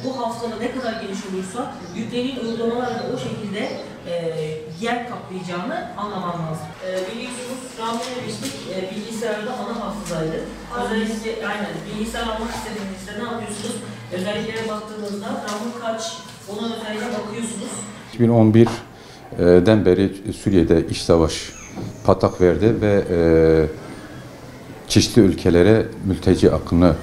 Bu hafızada ne kadar geniş olursa yüklediğin uygulamalar da o şekilde yer kaplayacağını anlaman lazım. Biliyorsunuz Ram'ın bilgisayarda ana hafızaydı. Özellikle bilgisayar almak istediğinizde ne yapıyorsunuz? Özelliklere baktığınızda Ram'ın kaç, ona özelliğe bakıyorsunuz. 2011'den beri Suriye'de iç savaş patlak verdi ve çeşitli ülkelere mülteci akını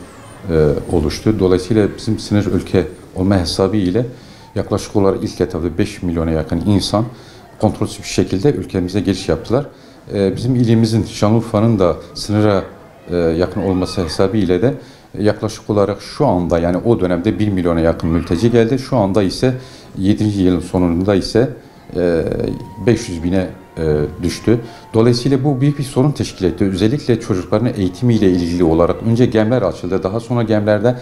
oluştu. Dolayısıyla bizim sınır ülke olma hesabı ile yaklaşık olarak ilk etapta 5 milyona yakın insan kontrolsüz bir şekilde ülkemize giriş yaptılar. Bizim ilimizin, Şanlıurfa'nın da sınıra yakın olması hesabı ile de yaklaşık olarak şu anda, yani o dönemde 1 milyona yakın mülteci geldi. Şu anda ise 7. yılın sonunda ise 500 bine düştü. Dolayısıyla bu büyük bir sorun teşkil etti. Özellikle çocukların eğitimiyle ilgili olarak önce gemler açıldı. Daha sonra gemlerde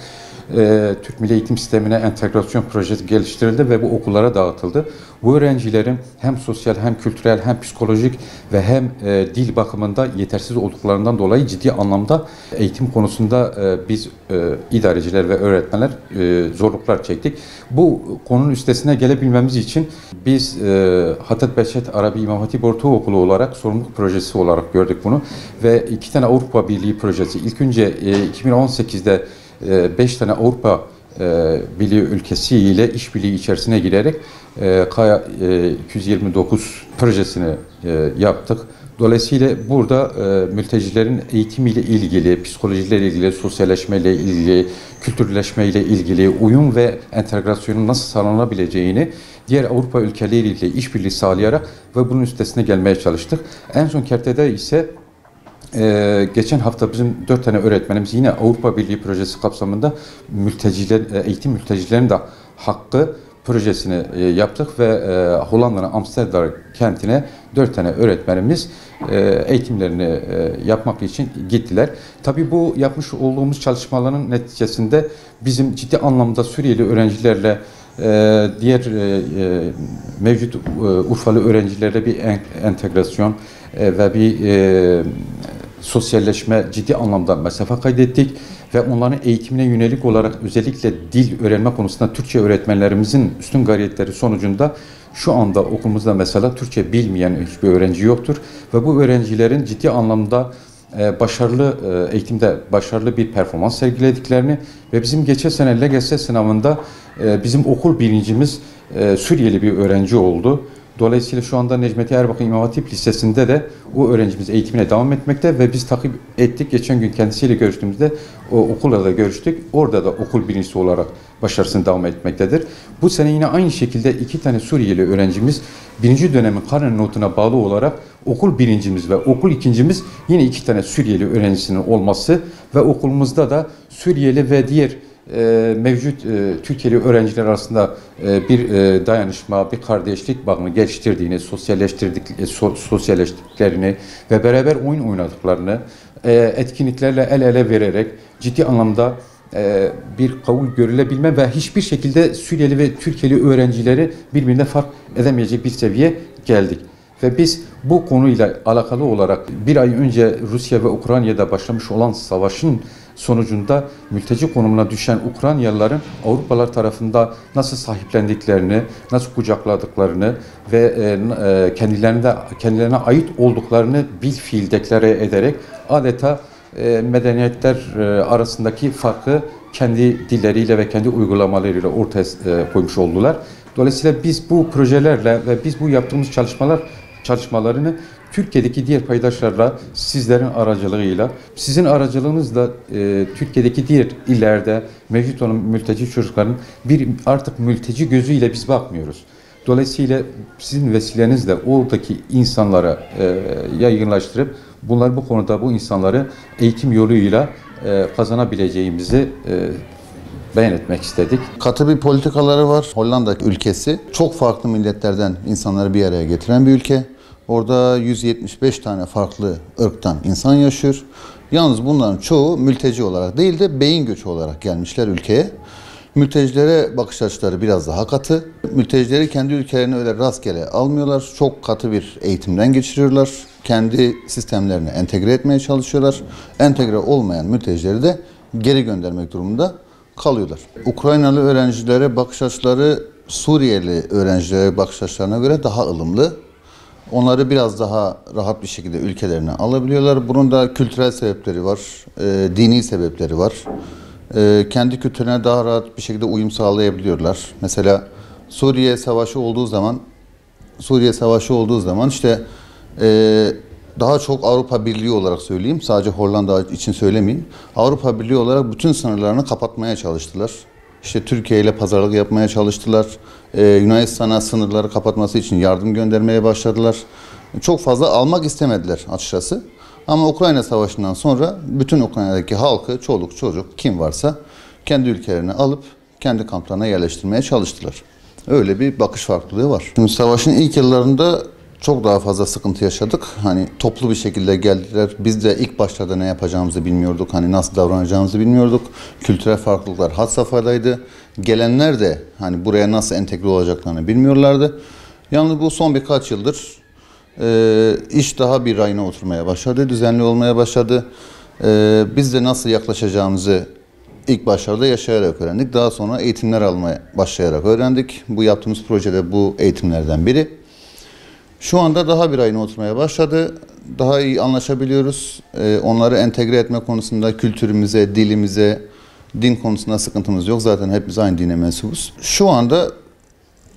Türk Milli Eğitim Sistemi'ne entegrasyon projesi geliştirildi ve bu okullara dağıtıldı. Bu öğrencilerin hem sosyal hem kültürel hem psikolojik ve hem dil bakımında yetersiz olduklarından dolayı ciddi anlamda eğitim konusunda biz idareciler ve öğretmenler zorluklar çektik. Bu konunun üstesine gelebilmemiz için biz Hattat Behçet Arabi İmam Hatip Ortaokulu olarak sorumluluk projesi olarak gördük bunu ve 2 tane Avrupa Birliği projesi. İlk önce 2018'de 5 tane Avrupa Birliği ülkesi ile işbirliği içerisine girerek Kaya 229 projesini yaptık. Dolayısıyla burada mültecilerin eğitimiyle ilgili, psikolojiyle ilgili, sosyalleşmeyle ilgili, kültürleşmeyle ilgili, uyum ve entegrasyonun nasıl sağlanabileceğini diğer Avrupa ülkeleriyle işbirliği sağlayarak ve bunun üstesine gelmeye çalıştık. En son kertede ise geçen hafta bizim 4 tane öğretmenimiz yine Avrupa Birliği projesi kapsamında eğitim mültecilerin de hakkı projesini yaptık ve Hollanda'nın Amsterdam kentine 4 tane öğretmenimiz eğitimlerini yapmak için gittiler. Tabii bu yapmış olduğumuz çalışmaların neticesinde bizim ciddi anlamda Suriyeli öğrencilerle diğer mevcut Urfalı öğrencilerle bir entegrasyon ve bir sosyalleşme ciddi anlamda mesafe kaydettik ve onların eğitimine yönelik olarak özellikle dil öğrenme konusunda Türkçe öğretmenlerimizin üstün gayretleri sonucunda şu anda okulumuzda mesela Türkçe bilmeyen hiçbir öğrenci yoktur ve bu öğrencilerin ciddi anlamda başarılı eğitimde başarılı bir performans sergilediklerini ve bizim geçen sene LGS sınavında bizim okul birincimiz Suriyeli bir öğrenci oldu. Dolayısıyla şu anda Necmeti Erbakan İmam Hatip Lisesi'nde de o öğrencimiz eğitimine devam etmekte ve biz takip ettik. Geçen gün kendisiyle görüştüğümüzde o okulla da görüştük. Orada da okul birincisi olarak başarısını devam etmektedir. Bu sene yine aynı şekilde 2 tane Suriyeli öğrencimiz 1. dönemin karne notuna bağlı olarak okul birincimiz ve okul ikincimiz yine 2 tane Suriyeli öğrencisinin olması ve okulumuzda da Suriyeli ve diğer mevcut Türkiye'li öğrenciler arasında bir dayanışma, bir kardeşlik bağını geliştirdiğini, sosyalleştiklerini ve beraber oyun oynadıklarını, etkinliklerle el ele vererek ciddi anlamda bir kabul görülebilme ve hiçbir şekilde Suriyeli ve Türkiye'li öğrencileri birbirine fark edemeyecek bir seviyeye geldik. Ve biz bu konuyla alakalı olarak bir ay önce Rusya ve Ukrayna'da başlamış olan savaşın sonucunda mülteci konumuna düşen Ukraynalıların Avrupalılar tarafından nasıl sahiplendiklerini, nasıl kucakladıklarını ve kendilerine ait olduklarını bilfiil deklare ederek adeta medeniyetler arasındaki farkı kendi dilleriyle ve kendi uygulamalarıyla ortaya koymuş oldular. Dolayısıyla biz bu projelerle ve biz bu yaptığımız çalışmalarını Türkiye'deki diğer paydaşlarla, sizlerin aracılığıyla, sizin aracılığınızla Türkiye'deki diğer illerde mevcut olan mülteci çocukların artık mülteci gözüyle biz bakmıyoruz. Dolayısıyla sizin vesilenizle oradaki insanlara yaygınlaştırıp bu konuda bu insanları eğitim yoluyla kazanabileceğimizi beyan etmek istedik. Katı bir politikaları var. Hollanda ülkesi çok farklı milletlerden insanları bir araya getiren bir ülke. Orada 175 tane farklı ırktan insan yaşıyor. Yalnız bunların çoğu mülteci olarak değil de beyin göçü olarak gelmişler ülkeye. Mültecilere bakış açıları biraz daha katı. Mültecileri kendi ülkelerine öyle rastgele almıyorlar. Çok katı bir eğitimden geçiriyorlar. Kendi sistemlerine entegre etmeye çalışıyorlar. Entegre olmayan mültecileri de geri göndermek durumunda kalıyorlar. Ukraynalı öğrencilere bakış açıları Suriyeli öğrencilere bakış açılarına göre daha ılımlı. Onları biraz daha rahat bir şekilde ülkelerine alabiliyorlar. Bunun da kültürel sebepleri var, dini sebepleri var. Kendi kültürüne daha rahat bir şekilde uyum sağlayabiliyorlar. Mesela Suriye Savaşı olduğu zaman işte daha çok Avrupa Birliği olarak söyleyeyim, sadece Hollanda için söylemeyeyim. Avrupa Birliği olarak bütün sınırlarını kapatmaya çalıştılar. İşte Türkiye ile pazarlık yapmaya çalıştılar. Yunanistan'a sınırları kapatması için yardım göndermeye başladılar. Çok fazla almak istemediler açıkçası. Ama Ukrayna Savaşı'ndan sonra bütün Ukrayna'daki halkı, çoluk çocuk kim varsa kendi ülkelerine alıp kendi kamplarına yerleştirmeye çalıştılar. Öyle bir bakış farklılığı var. Şimdi savaşın ilk yıllarında çok daha fazla sıkıntı yaşadık. Hani toplu bir şekilde geldiler. Biz de ilk başlarda ne yapacağımızı bilmiyorduk. Hani nasıl davranacağımızı bilmiyorduk. Kültürel farklılıklar had safhadaydı. Gelenler de hani buraya nasıl entegre olacaklarını bilmiyorlardı. Yalnız bu son birkaç yıldır iş daha bir rayına oturmaya başladı. Düzenli olmaya başladı. Biz de nasıl yaklaşacağımızı ilk başlarda yaşayarak öğrendik. Daha sonra eğitimler almaya başlayarak öğrendik. Bu yaptığımız projede bu eğitimlerden biri. Şu anda daha bir rayına oturmaya başladı. Daha iyi anlaşabiliyoruz. Onları entegre etme konusunda kültürümüze, dilimize, din konusunda sıkıntımız yok. Zaten hepimiz aynı dine mensubuz. Şu anda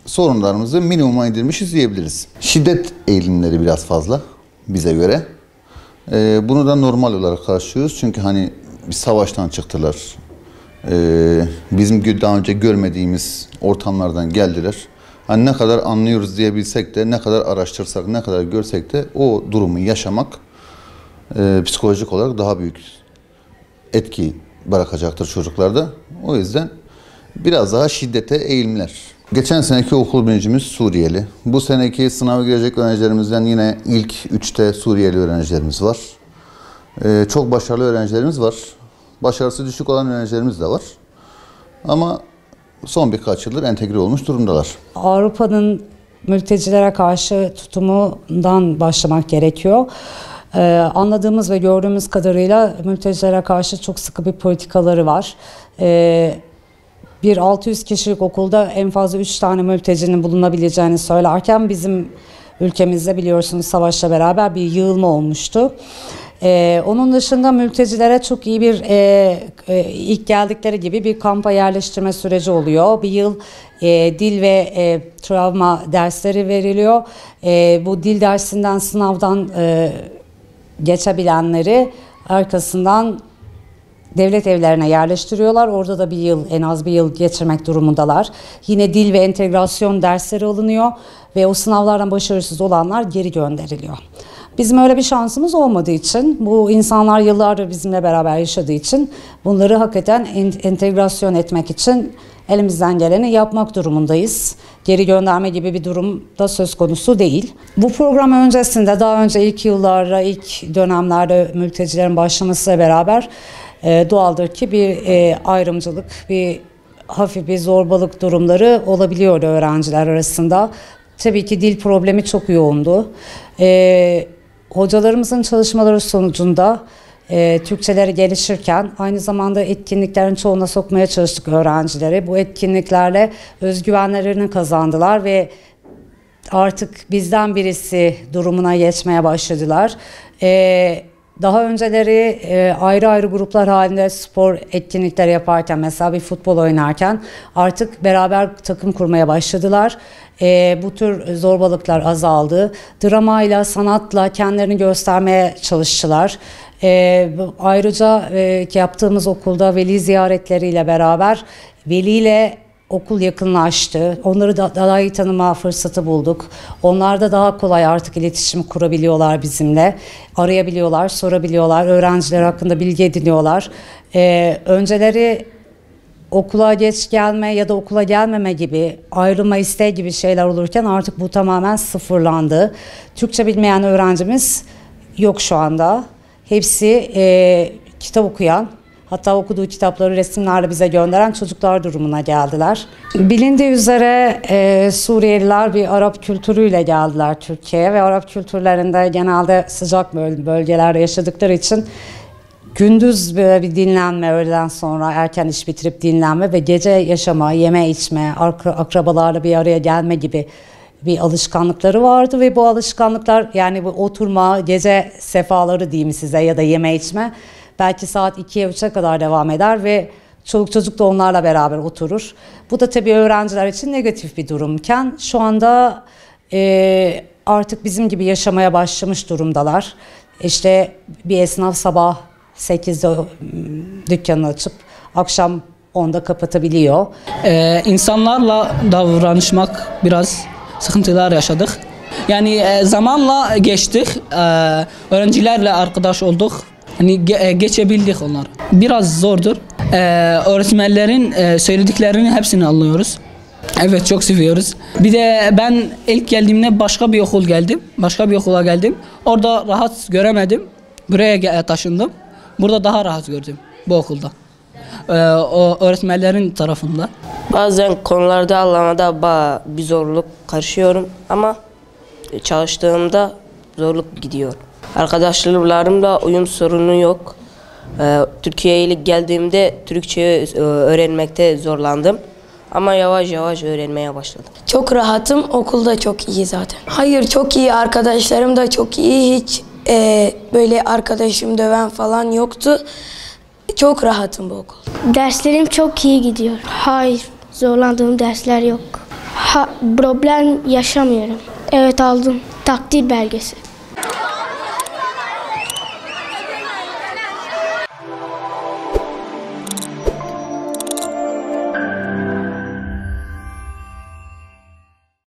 sorunlarımızı minimuma indirmişiz diyebiliriz. Şiddet eğilimleri biraz fazla bize göre. Bunu da normal olarak karşılıyoruz. Çünkü hani bir savaştan çıktılar. Bizim daha önce görmediğimiz ortamlardan geldiler. Hani ne kadar anlıyoruz diyebilsek de, ne kadar araştırsak, ne kadar görsek de o durumu yaşamak psikolojik olarak daha büyük etki bırakacaktır çocuklarda. O yüzden biraz daha şiddete eğilimler. Geçen seneki okul birincimiz Suriyeli. Bu seneki sınava girecek öğrencilerimizden yine ilk 3'te Suriyeli öğrencilerimiz var. Çok başarılı öğrencilerimiz var. Başarısı düşük olan öğrencilerimiz de var. Ama son birkaç yıldır entegre olmuş durumdalar. Avrupa'nın mültecilere karşı tutumundan başlamak gerekiyor. Anladığımız ve gördüğümüz kadarıyla mültecilere karşı çok sıkı bir politikaları var. Bir 600 kişilik okulda en fazla 3 tane mültecinin bulunabileceğini söylerken bizim ülkemizde biliyorsunuz savaşla beraber bir yığılma olmuştu. Onun dışında mültecilere çok iyi bir ilk geldikleri gibi bir kampa yerleştirme süreci oluyor. Bir yıl dil ve travma dersleri veriliyor. Bu dil dersinden sınavdan geçebilenleri arkasından devlet evlerine yerleştiriyorlar. Orada da bir yıl, en az bir yıl geçirmek durumundalar. Yine dil ve entegrasyon dersleri alınıyor ve o sınavlardan başarısız olanlar geri gönderiliyor. Bizim öyle bir şansımız olmadığı için, bu insanlar yıllardır bizimle beraber yaşadığı için bunları hakikaten entegrasyon etmek için elimizden geleni yapmak durumundayız. Geri gönderme gibi bir durum da söz konusu değil. Bu program öncesinde, daha önce ilk yıllarda, ilk dönemlerde mültecilerin başlamasıyla beraber doğaldır ki bir ayrımcılık, bir hafif bir zorbalık durumları olabiliyordu öğrenciler arasında. Tabii ki dil problemi çok yoğundu. Hocalarımızın çalışmaları sonucunda Türkçeleri gelişirken aynı zamanda etkinliklerin çoğuna sokmaya çalıştık öğrencileri. Bu etkinliklerle özgüvenlerini kazandılar ve artık bizden birisi durumuna geçmeye başladılar. Daha önceleri ayrı ayrı gruplar halinde spor etkinlikleri yaparken, mesela bir futbol oynarken artık beraber takım kurmaya başladılar. Bu tür zorbalıklar azaldı. Dramayla, sanatla kendilerini göstermeye çalıştılar. Ayrıca yaptığımız okulda veli ziyaretleriyle beraber veliyle okul yakınlaştı. Onları da daha iyi tanıma fırsatı bulduk. Onlar da daha kolay artık iletişim kurabiliyorlar bizimle. Arayabiliyorlar, sorabiliyorlar. Öğrenciler hakkında bilgi ediniyorlar. Önceleri okula geç gelme ya da okula gelmeme gibi, ayrılma isteği gibi şeyler olurken artık bu tamamen sıfırlandı. Türkçe bilmeyen öğrencimiz yok şu anda. Hepsi kitap okuyan, Hatta okuduğu kitapları resimlerle bize gönderen çocuklar durumuna geldiler. Bilindiği üzere Suriyeliler bir Arap kültürüyle geldiler Türkiye'ye ve Arap kültürlerinde genelde sıcak bölgelerde yaşadıkları için gündüz böyle bir dinlenme, öğleden sonra erken iş bitirip dinlenme ve gece yaşama, yeme içme, akrabalarla bir araya gelme gibi bir alışkanlıkları vardı ve bu alışkanlıklar, yani bu oturma, gece sefaları diyeyim size ya da yeme içme belki saat 2'ye 3'e kadar devam eder ve çoluk çocuk da onlarla beraber oturur. Bu da tabii öğrenciler için negatif bir durumken şu anda artık bizim gibi yaşamaya başlamış durumdalar. İşte bir esnaf sabah 8'de dükkanını açıp akşam 10'da kapatabiliyor. İnsanlarla davranışmak biraz sıkıntılar yaşadık. Yani zamanla geçtik, öğrencilerle arkadaş olduk, hani geçebildik onları. Biraz zordur. Öğretmenlerin söylediklerini hepsini anlıyoruz. Evet, çok seviyoruz. Bir de ben ilk geldiğimde başka bir okula geldim. Orada rahat göremedim. Buraya taşındım. Burada daha rahat gördüm bu okulda. O öğretmenlerin tarafında. Bazen konularda anlamada bir zorluk karşıyorum ama çalıştığımda zorluk gidiyor. Arkadaşlarımla uyum sorunu yok. Türkiye'ye ilk geldiğimde Türkçeyi öğrenmekte zorlandım. Ama yavaş yavaş öğrenmeye başladım. Çok rahatım, okulda çok iyi zaten. Hayır, çok iyi, arkadaşlarım da çok iyi. Hiç böyle arkadaşım döven falan yoktu. Çok rahatım bu okul. Derslerim çok iyi gidiyor. Hayır, zorlandığım dersler yok. Problem yaşamıyorum. Evet, aldım takdir belgesi.